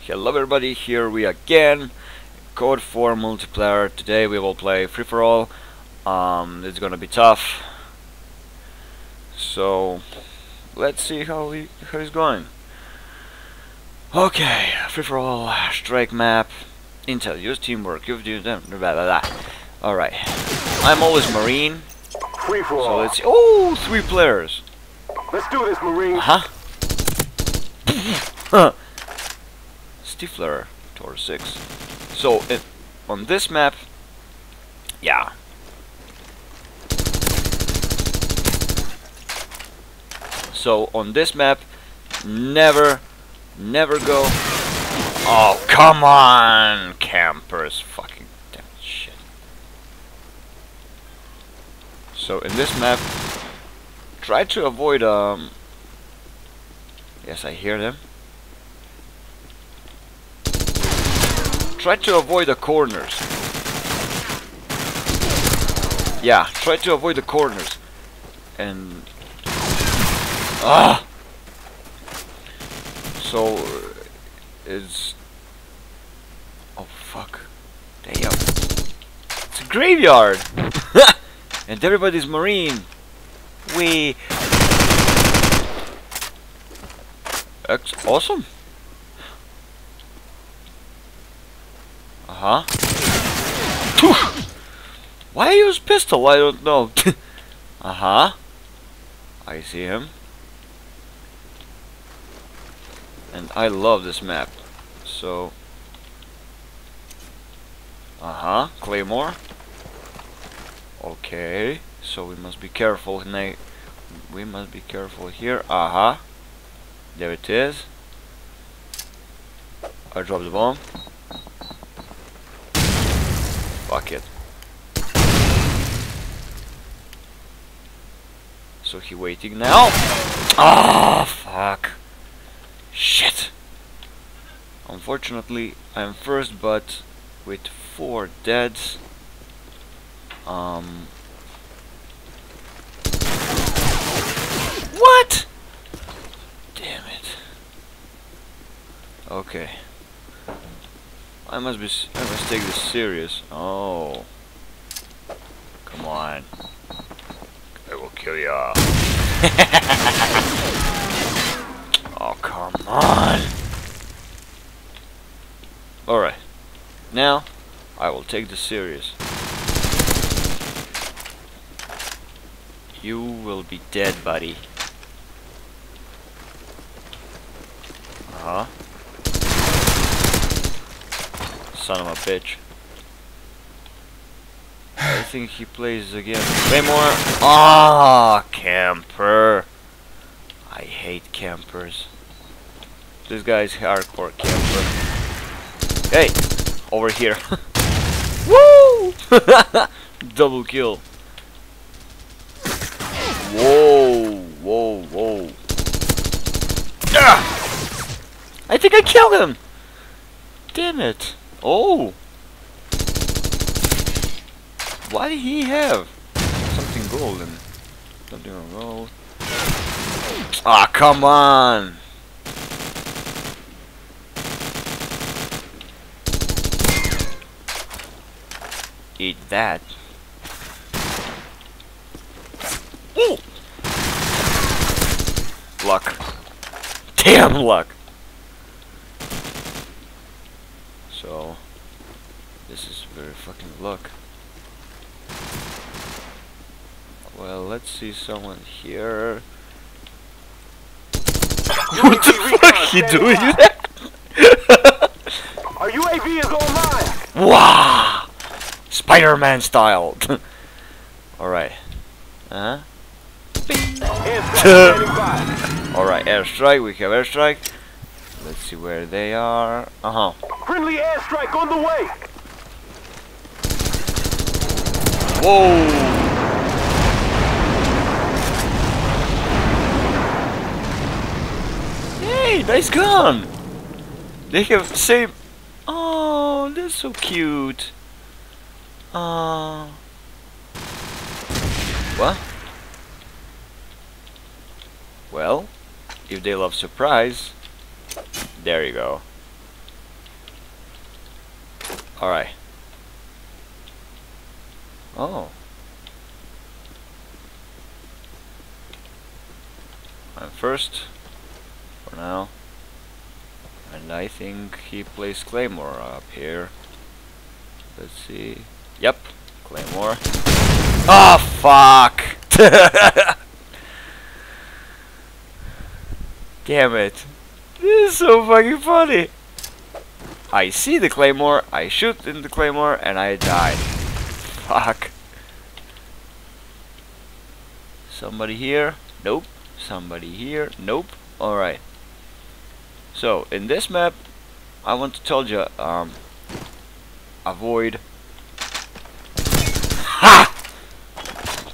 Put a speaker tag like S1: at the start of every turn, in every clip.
S1: Hello everybody, here we again. COD 4 multiplayer. Today we will play free for all. It's gonna be tough. So let's see how he's going. Okay, free for all, strike map, intel, use teamwork, you've used them, blah blah blah. Alright. I'm always Marine.
S2: Free for all.
S1: So let's see. Oh, 3 players.
S2: Let's do this, Marine.
S1: Huh? Stifler, Tor 6. So on this map, yeah. So on this map, never go. Oh, come on, campers, fucking damn shit. So in this map, try to avoid yes, I hear them. Try to avoid the corners. Yeah, try to avoid the corners. And so it's oh fuck. Damn. It's a graveyard. And everybody's Marine. That's awesome. Why I use pistol? I don't know. I see him. And I love this map. So Claymore. Okay, so we must be careful. We must be careful here. There it is. I dropped the bomb. Fuck it. So he waiting now. Fuck. Shit. Unfortunately, I'm first, but with 4 deads. What? Damn it. Okay. I must take this serious. Oh. Come on. I will kill ya. Oh, come on. Alright. Now, I will take this serious. You will be dead, buddy. Son of a bitch. I think he plays again. Way more. Camper. I hate campers. This guy's hardcore camper. Hey, over here. Woo! Double kill. Whoa. I think I killed him. Damn it. Oh. Why did he have something golden? Something on gold. Come on. Eat that. Ooh. Luck. Damn luck. So this is very fucking luck. Well, let's see someone here. What the fuck you doing that?
S2: Our UAV is online.
S1: Wow! Spider-Man style. Alright. Alright, airstrike. We have airstrike. Let's see where they are.
S2: Friendly airstrike on the way.
S1: Whoa! Hey, nice gun! They have the same. Oh, that's so cute. What? Well, if they love surprise, there you go. Alright. Oh. I'm first for now. And I think he plays Claymore up here. Let's see. Yep, Claymore. Oh fuck! Damn it. This is so fucking funny. I see the Claymore, I shoot in the Claymore, and I die. Fuck. Somebody here? Nope. Somebody here? Nope. Alright. So, in this map, I want to tell you, avoid. Ha!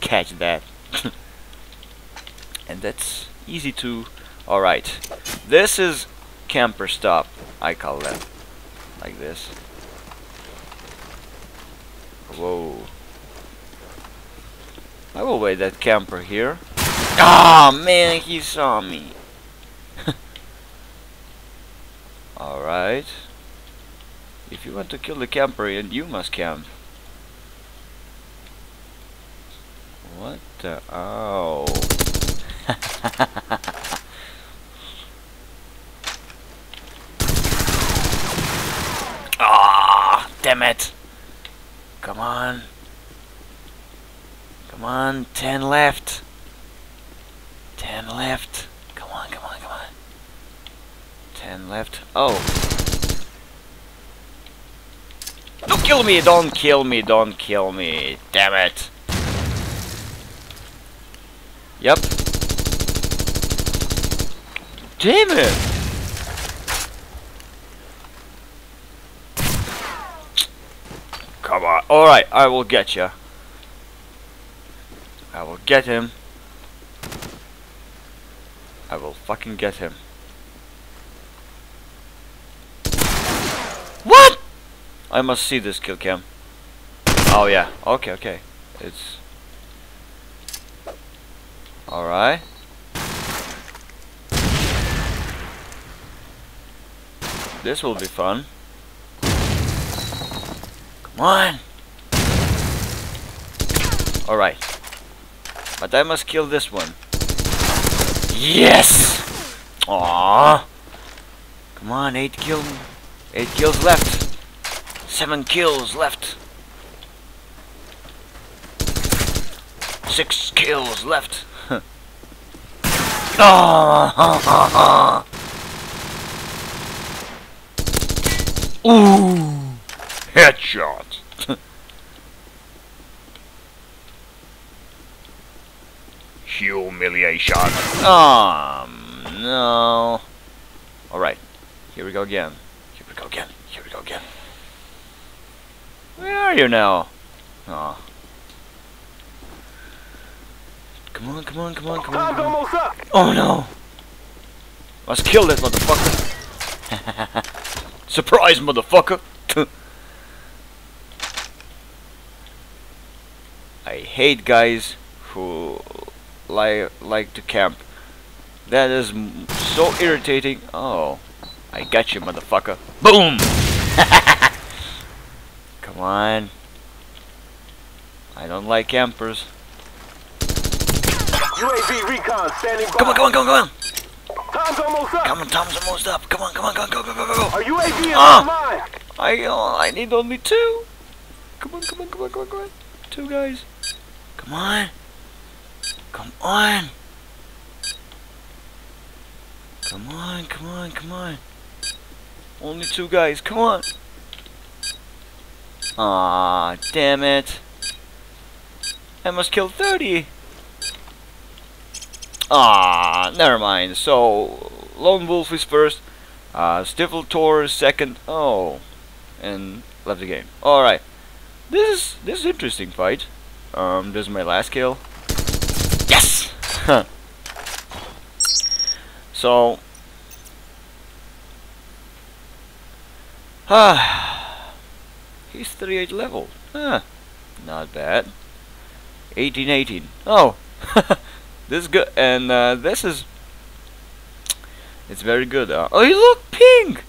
S1: Catch that. And that's easy to. Alright. This is camper stop, I call that. Like this. Whoa. I will wait that camper here. Ah, man, he saw me. Alright. If you want to kill the camper, you must camp. What the? Oh. Ah, damn it. Come on. Come on, 10 left. 10 left. Come on, come on, come on. 10 left. Oh. Don't kill me, don't kill me, don't kill me. Damn it. Yep. Damn it. Come on. Alright, I will get you. I will get him. I will fucking get him. What? I must see this kill cam. Oh yeah. Okay, okay. It's alright. This will be fun. Come on. Alright. But I must kill this one. Yes! Aww. Come on, 8 kills left. 7 kills left. 6 kills left. Oh. Ooh. Headshot. Humiliation. No. Alright. Here we go again. Here we go again. Here we go again. Where are you now? Oh. Come on, come on, come on, come on.
S2: Time's almost up.
S1: Oh no. Let's kill that motherfucker. Surprise, motherfucker. I hate guys who like to camp. That is so irritating. Oh, I got you, motherfucker. Boom! Come on. I don't like campers.
S2: UAV recon standing by.
S1: Come on, come on, come on, come on.
S2: Time's almost up.
S1: Come on, time's almost up. Come on, come on, come on, go, go, go, go, go.
S2: Our UAV is online.
S1: I need only 2. Come on, come on, come on, come on, come on. 2 guys. Come on. Come on. Come on, come on, come on. Only 2 guys, come on. Ah, damn it. I must kill 30. Ah, never mind. So, Lone Wolf is first. Stifle Tor is second. Oh, and left the game. All right. This is interesting fight. This is my last kill. Yes. So, he's 38 level. Not bad. 18. Oh, this is good, and this is. It's very good. Oh, you look, pink.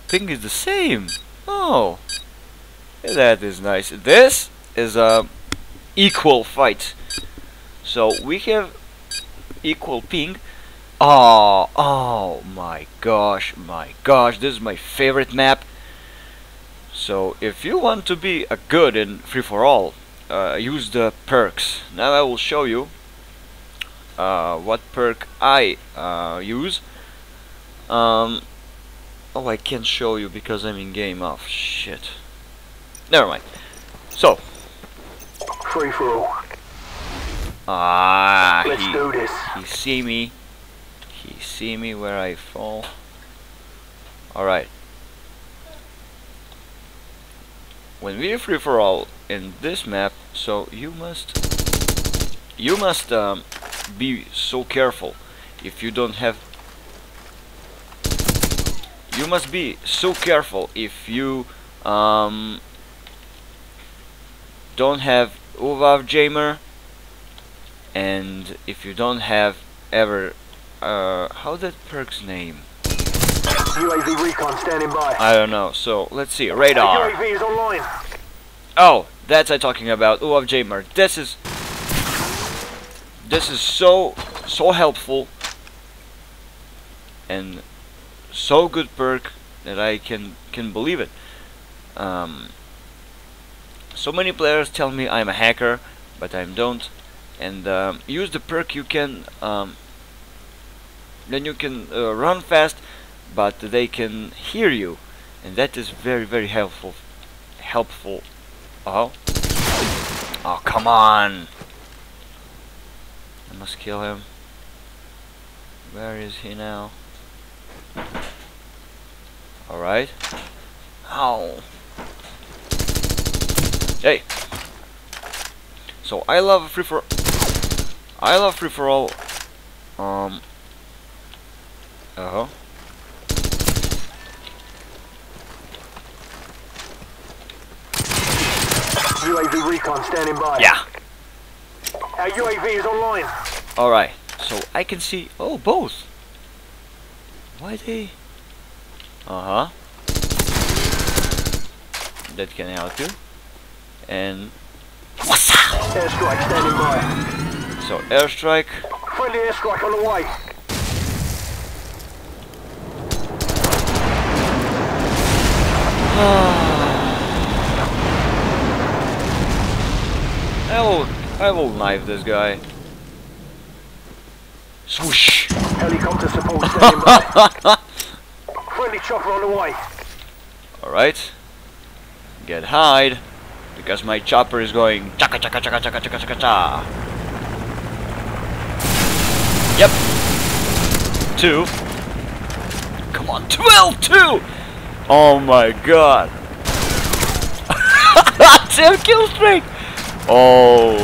S1: Pink is the same. Oh, that is nice. This is a equal fight. So we have equal ping. Oh my gosh, this is my favorite map. So if you want to be a good in free-for-all, use the perks. Now I will show you what perk I use. Oh, I can't show you because I'm in game. Oh shit. Never mind. So
S2: Free for all. Let's do this.
S1: He see me. He see me where I fall. All right. When we are free for all in this map, so you must be so careful. If you don't have, you must be so careful if you don't have UVAV jammer, and if you don't have ever how that perk's name?
S2: UAV recon standing by.
S1: I don't know. So let's see. Radar.
S2: UAV is online.
S1: Oh, that's I talking about. UVAV jammer. This is so helpful and so good perk that I can believe it. So many players tell me I'm a hacker, but I don't. And use the perk, you can then you can run fast, but they can hear you, and that is very helpful. Oh come on, I must kill him. Where is he now? Alright. Ow. Hey. So I love free for all.
S2: UAV recon standing by.
S1: Yeah.
S2: Our UAV is online.
S1: Alright. So I can see. Oh, both. Why they? That can help you. And
S2: airstrike standing by.
S1: so airstrike.
S2: Friendly airstrike on the way. I will knife this guy. Swoosh. Helicopter support standing by. Friendly chopper on the way.
S1: Alright. Get hide. Because my chopper is going chaka chaka chaka chaka chaka chaka cha. Yep. 2. Come on, 12, 2! Oh my god. 10 kill streak! Oh,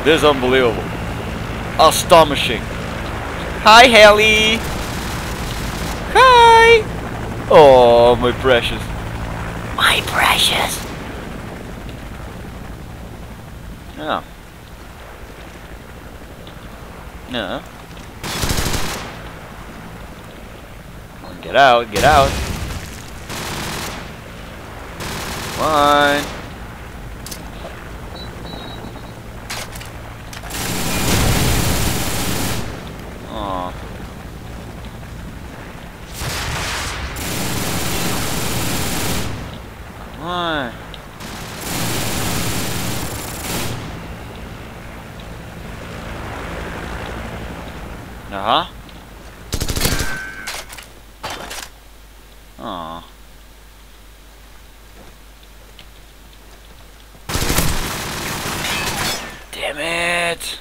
S1: this is unbelievable. Astonishing. Hi, Haley. Hi. Oh, my precious. My precious. Yeah. Yeah. Get out, get out. Come on. Aw. Come on. Uh-huh. Aw. Damn it!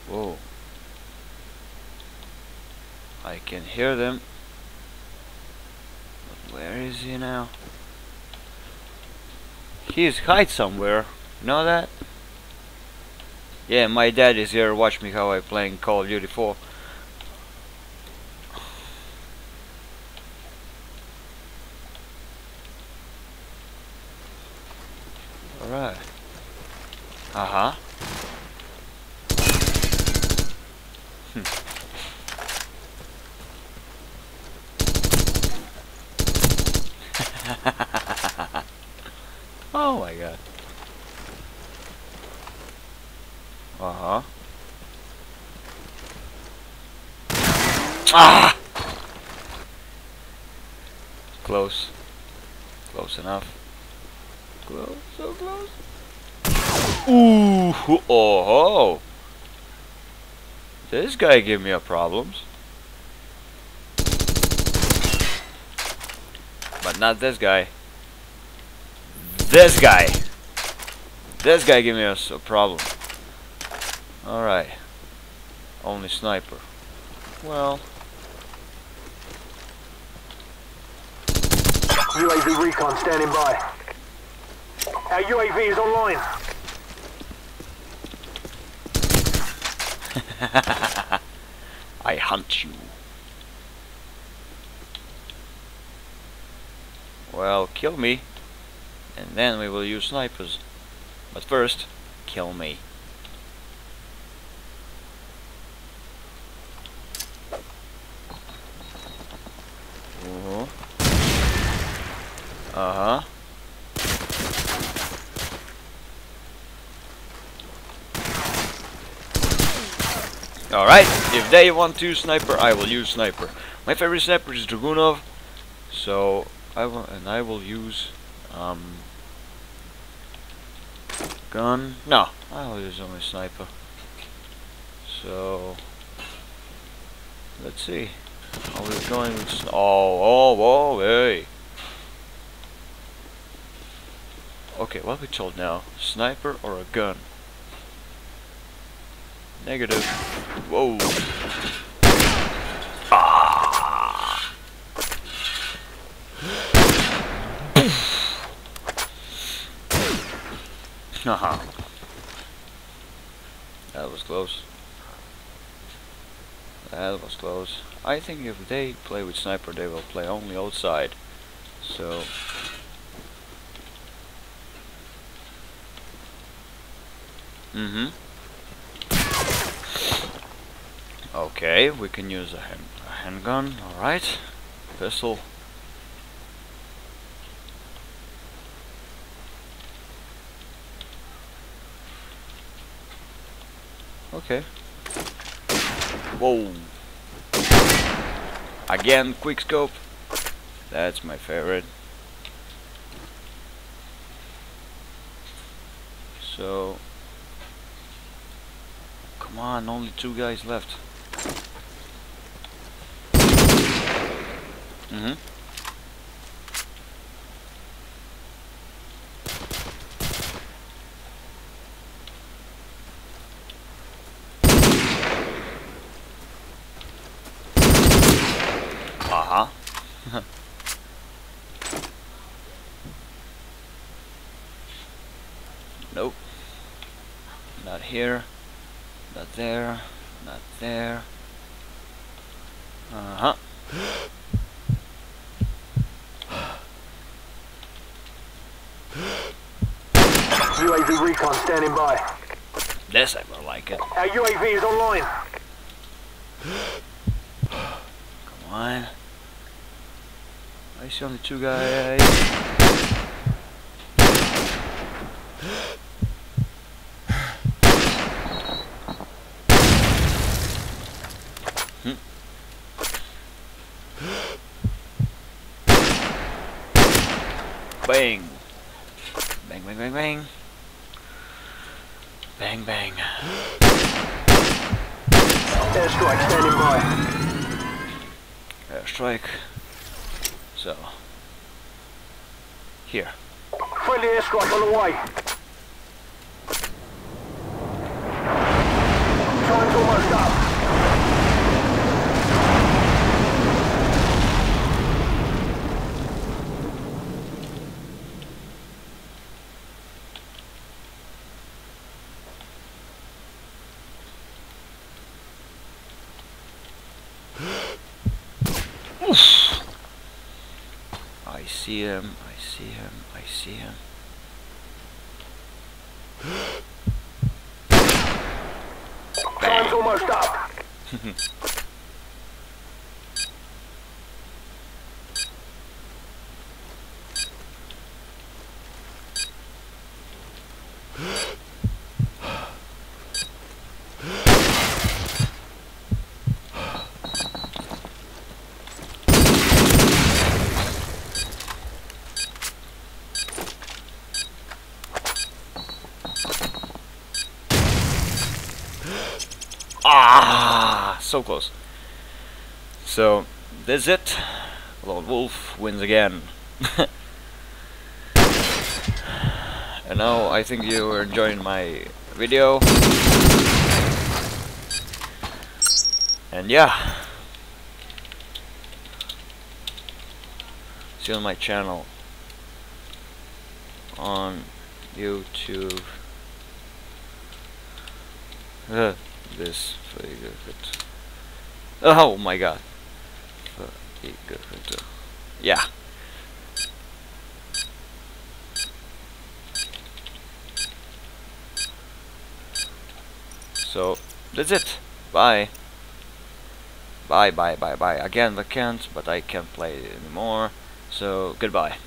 S1: Whoa. I can hear them. But where is he now? He's hide somewhere. You know that? Yeah, my dad is here. Watch me how I playing Call of Duty 4. Alright. Uh-huh. Oh my god. Uh-huh. Ah! Close. Close enough. Close, so close. Ooh! Oh! This guy gave me a problems. But not this guy. This guy! This guy gave me a problem. Alright. Only sniper. Well.
S2: UAV recon standing by. Our UAV is online.
S1: I hunt you. Well, kill me. And then we will use snipers. But first, kill me. Uh-huh. Alright, if they want to use sniper, I will use sniper. My favorite sniper is Dragunov, so I will use gun. No, I will use only sniper. So let's see how we're going with oh, hey. Okay, what we told now? Sniper or a gun? Negative. Whoa. Ah. Haha. That was close. That was close. I think if they play with sniper, they will play only outside. So. Okay, we can use a handgun. Alright. Pistol. Okay. Whoa. Again, quick scope. That's my favorite. So. Come on, only 2 guys left. Uh-huh. Nope. Not here. Not there. Not there. Uh-huh.
S2: UAV recon standing by.
S1: This I will like it.
S2: Our UAV is online.
S1: Come on. I see only 2 guys. Bang. Bang, bang, bang, bang. Bang, bang.
S2: Airstrike standing by.
S1: Airstrike. So. Here.
S2: Friendly airstrike on the way. Time's almost up.
S1: I see him, I see him, I see him.
S2: Time's almost up.
S1: Ah, so close. So that's it. Lone Wolf wins again. And now I think you are enjoying my video. And yeah, see you on my channel on YouTube. This oh my god. Yeah. So that's it. Bye. Bye. Again, I can't, but I can't play anymore. So goodbye.